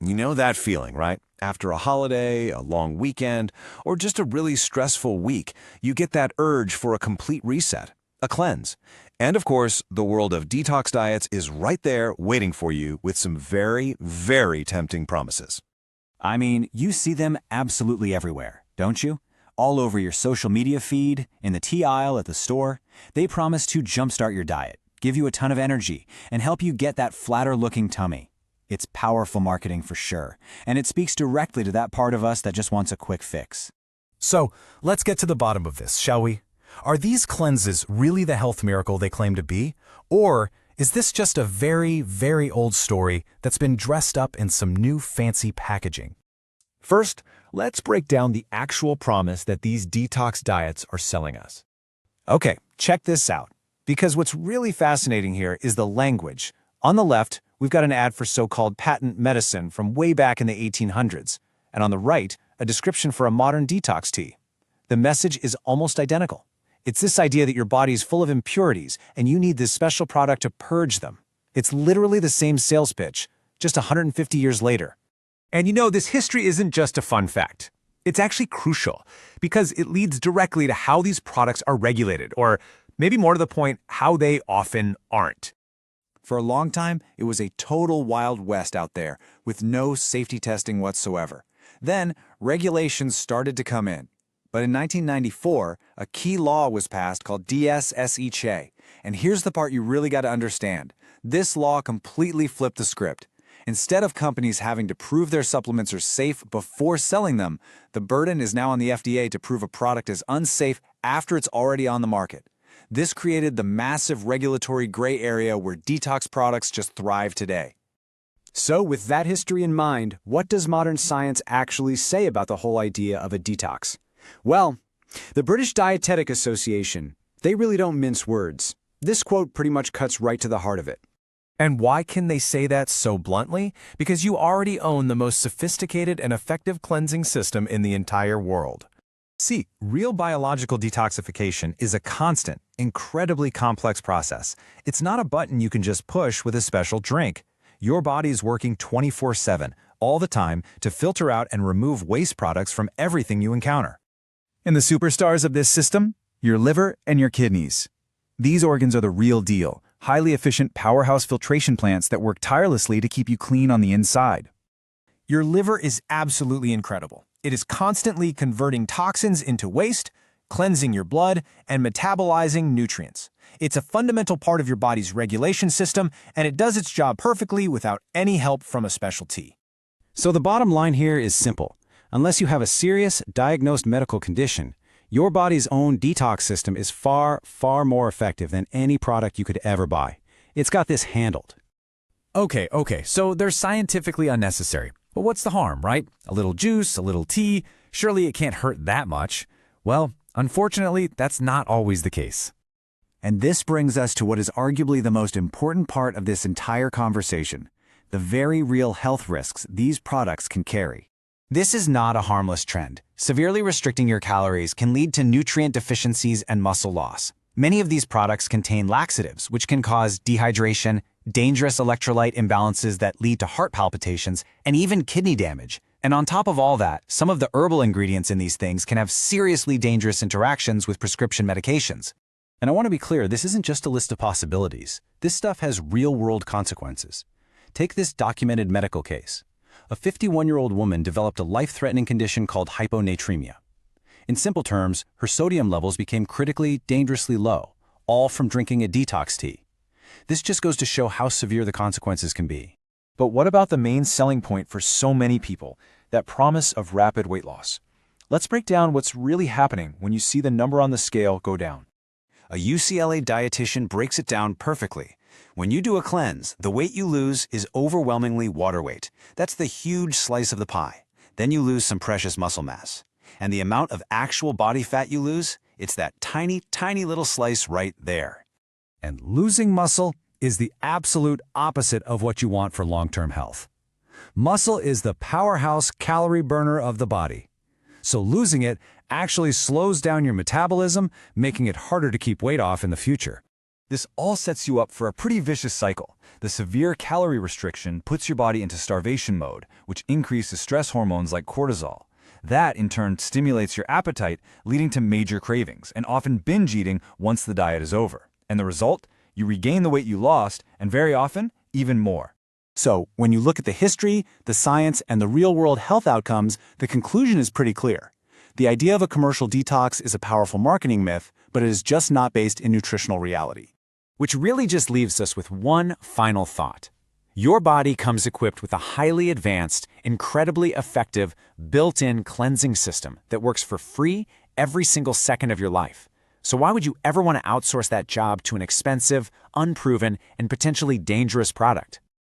You know that feeling, right? After a holiday, a long weekend, or just a really stressful week, you get that urge for a complete reset, a cleanse. And of course, the world of detox diets is right there waiting for you with some very, very tempting promises. I mean, you see them absolutely everywhere, don't you? All over your social media feed, in the tea aisle at the store. They promise to jumpstart your diet, give you a ton of energy, and help you get that flatter-looking tummy. It's powerful marketing for sure, and it speaks directly to that part of us that just wants a quick fix. So, let's get to the bottom of this, shall we? Are these cleanses really the health miracle they claim to be? Or is this just a very, very old story that's been dressed up in some new fancy packaging? First, let's break down the actual promise that these detox diets are selling us. Okay, check this out, because what's really fascinating here is the language. On the left, we've got an ad for so-called patent medicine from way back in the 1800s, and on the right, a description for a modern detox tea. The message is almost identical. It's this idea that your body is full of impurities and you need this special product to purge them. It's literally the same sales pitch, just 150 years later. And you know, this history isn't just a fun fact. It's actually crucial because it leads directly to how these products are regulated, or maybe more to the point, how they often aren't. For a long time, it was a total Wild West out there, with no safety testing whatsoever. Then, regulations started to come in. But in 1994, a key law was passed called DSSECHA. And here's the part you really got to understand. This law completely flipped the script. Instead of companies having to prove their supplements are safe before selling them, the burden is now on the FDA to prove a product is unsafe after it's already on the market. This created the massive regulatory gray area where detox products just thrive today. So with that history in mind, what does modern science actually say about the whole idea of a detox? Well, the British Dietetic Association, they really don't mince words. This quote pretty much cuts right to the heart of it. And why can they say that so bluntly? Because you already own the most sophisticated and effective cleansing system in the entire world. See, real biological detoxification is a constant, incredibly complex process. It's not a button you can just push with a special drink. Your body is working 24/7, all the time, to filter out and remove waste products from everything you encounter. And the superstars of this system? Your liver and your kidneys. These organs are the real deal, highly efficient powerhouse filtration plants that work tirelessly to keep you clean on the inside. Your liver is absolutely incredible. It is constantly converting toxins into waste, cleansing your blood, and metabolizing nutrients. It's a fundamental part of your body's regulation system, and it does its job perfectly without any help from a specialty. So the bottom line here is simple. Unless you have a serious, diagnosed medical condition, your body's own detox system is far, far more effective than any product you could ever buy. It's got this handled. Okay, so they're scientifically unnecessary. But what's the harm, right? A little juice, a little tea, surely it can't hurt that much. Well, unfortunately, that's not always the case. And this brings us to what is arguably the most important part of this entire conversation, the very real health risks these products can carry. This is not a harmless trend. Severely restricting your calories can lead to nutrient deficiencies and muscle loss. Many of these products contain laxatives, which can cause dehydration, dangerous electrolyte imbalances that lead to heart palpitations, and even kidney damage. And on top of all that, some of the herbal ingredients in these things can have seriously dangerous interactions with prescription medications. And I want to be clear, this isn't just a list of possibilities. This stuff has real-world consequences. Take this documented medical case. A 51-year-old woman developed a life-threatening condition called hyponatremia. In simple terms, her sodium levels became critically, dangerously low, all from drinking a detox tea. This just goes to show how severe the consequences can be. But what about the main selling point for so many people, that promise of rapid weight loss? Let's break down what's really happening when you see the number on the scale go down. A UCLA dietitian breaks it down perfectly. When you do a cleanse, the weight you lose is overwhelmingly water weight. That's the huge slice of the pie. Then you lose some precious muscle mass. And the amount of actual body fat you lose, it's that tiny, tiny little slice right there. And losing muscle is the absolute opposite of what you want for long-term health. Muscle is the powerhouse calorie burner of the body. So losing it actually slows down your metabolism, making it harder to keep weight off in the future. This all sets you up for a pretty vicious cycle. The severe calorie restriction puts your body into starvation mode, which increases stress hormones like cortisol. That, in turn, stimulates your appetite, leading to major cravings, and often binge eating once the diet is over. And the result? You regain the weight you lost, and very often, even more. So, when you look at the history, the science, and the real-world health outcomes, the conclusion is pretty clear. The idea of a commercial detox is a powerful marketing myth, but it is just not based in nutritional reality. Which really just leaves us with one final thought. Your body comes equipped with a highly advanced, incredibly effective, built-in cleansing system that works for free every single second of your life. So why would you ever want to outsource that job to an expensive, unproven, and potentially dangerous product?